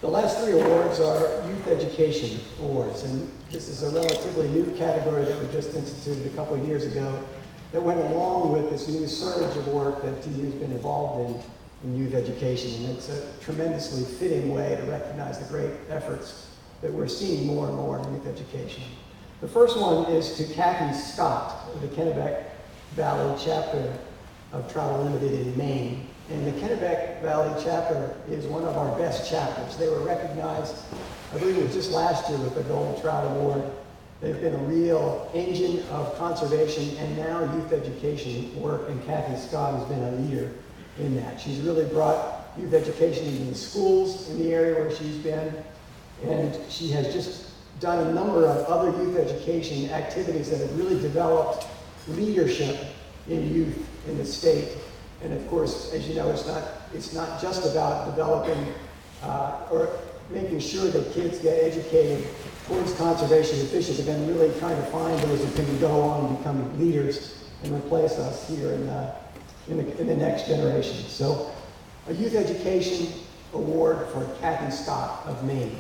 The last three awards are Youth Education Awards, and this is a relatively new category that we just instituted a couple of years ago that went along with this new surge of work that TU's been involved in youth education, and it's a tremendously fitting way to recognize the great efforts that we're seeing more and more in youth education. The first one is to Kathy Scott of the Kennebec Valley chapter of Trout Unlimited in Maine. And the Kennebec Valley chapter is one of our best chapters. They were recognized, I believe it was just last year, with the Golden Trout Award. They've been a real engine of conservation and now youth education work, and Kathy Scott has been a leader in that. She's really brought youth education into the schools in the area where she's been, and she has just done a number of other youth education activities that have really developed leadership in youth in the state. And of course, as you know, it's not just about developing or making sure that kids get educated towards conservation and fishing, but then really trying to find those who can go on and become leaders and replace us here in the next generation. So, a Youth Education Award for Kathy Scott of Maine.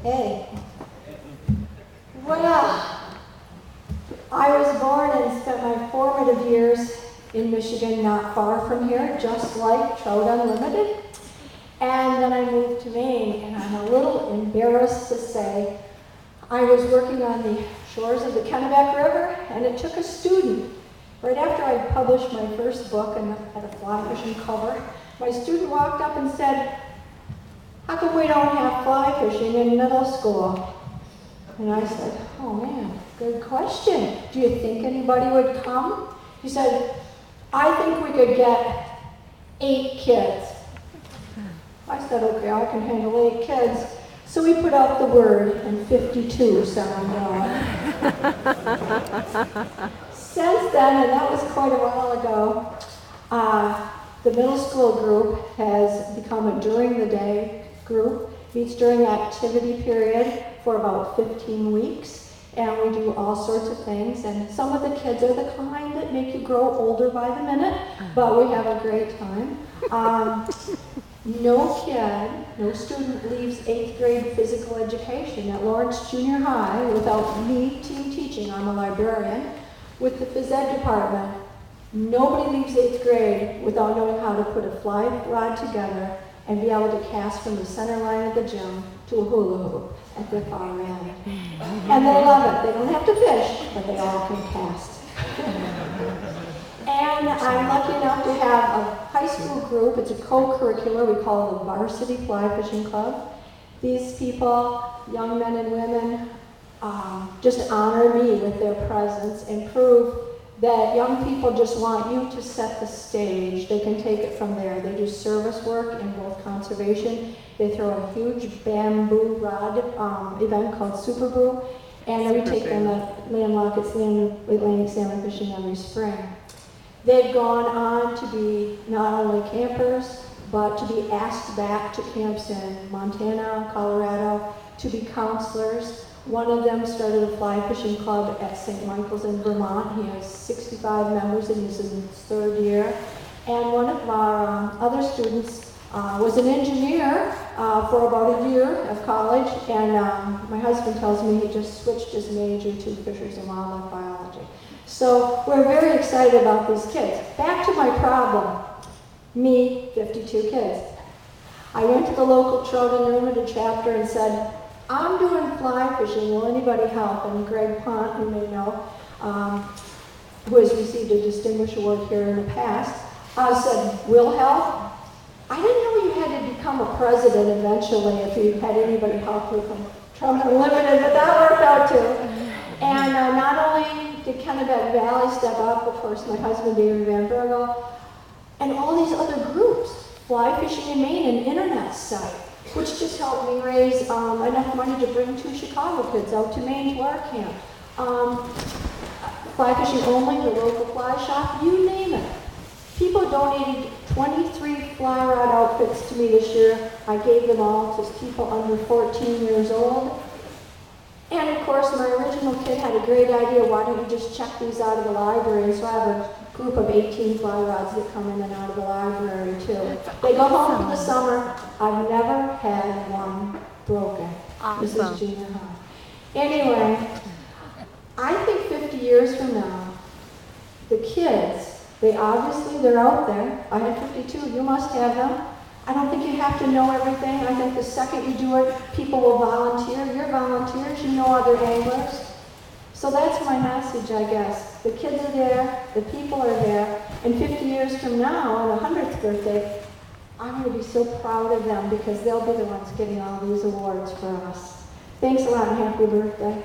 Hey. Well, I was born and spent my formative years in Michigan, not far from here, just like Trout Unlimited. And then I moved to Maine, and I'm a little embarrassed to say I was working on the shores of the Kennebec River, and it took a student, right after I published my first book and had a fly fishing cover, my student walked up and said, "How come we don't have fly fishing in middle school?" And I said, "Oh man, good question. Do you think anybody would come?" He said, "I think we could get 8 kids." I said, "Okay, I can handle 8 kids." So we put out the word, and 52 signed on. Since then, and that was quite a while ago, the middle school group has become a during the day group, meets during activity period for about 15 weeks, and we do all sorts of things, and some of the kids are the kind that make you grow older by the minute, but we have a great time. No kid, no student leaves 8th grade physical education at Lawrence Junior High without me team teaching. I'm a librarian with the phys ed department. Nobody leaves 8th grade without knowing how to put a fly rod together and be able to cast from the center line of the gym to a hula hoop at the far end. And they love it. They don't have to fish, but they all can cast. And I'm lucky enough to have a high school group. It's a co-curricular. We call it the Varsity Fly Fishing Club. These people, young men and women, just honor me with their presence and prove that young people just want you to set the stage. They can take it from there. They do service work in both conservation. They throw a huge bamboo rod event called Super Brew, and we take them at Landlock. It's Atlantic salmon fishing every spring. They've gone on to be not only campers, but to be asked back to camps in Montana, Colorado, to be counselors. One of them started a fly fishing club at St. Michael's in Vermont. He has 65 members and he's in his 3rd year. And one of our other students was an engineer for about a year of college, and my husband tells me he just switched his major to fisheries and wildlife biology. So we're very excited about these kids. Back to my problem. Me, 52 kids. I went to the local Trout Unlimited chapter and said, "I'm doing fly fishing, will anybody help?" And Greg Pont, who may know, who has received a distinguished award here in the past, said, "We'll help." I didn't know you had to become a president eventually if you had anybody help you from Trout Unlimited, but that worked out too. And not only did Kennebec Valley step up, of course, my husband David Van Bergel, and all these other groups, Fly Fishing in Maine, an internet site, which just helped me raise enough money to bring 2 Chicago kids out to Maine to our camp. Fly Fishing Only, the local fly shop, you name it. People donated 23 fly rod outfits to me this year. I gave them all to people under 14 years old. And of course, my original kid had a great idea, why don't you just check these out of the library? And so I have a group of 18 fly rods that come in and out of the library too. They go home for the summer. I've never had one broken. This is junior high. Anyway, I think 50 years from now, the kids, they're out there. I had 52, you must have them. I don't think you have to know everything. I think the second you do it, people will volunteer. You're volunteers, you know other anglers. So that's my message, I guess. The kids are there, the people are there, and 50 years from now, on the 100th birthday, I'm going to be so proud of them because they'll be the ones getting all these awards for us. Thanks a lot and happy birthday.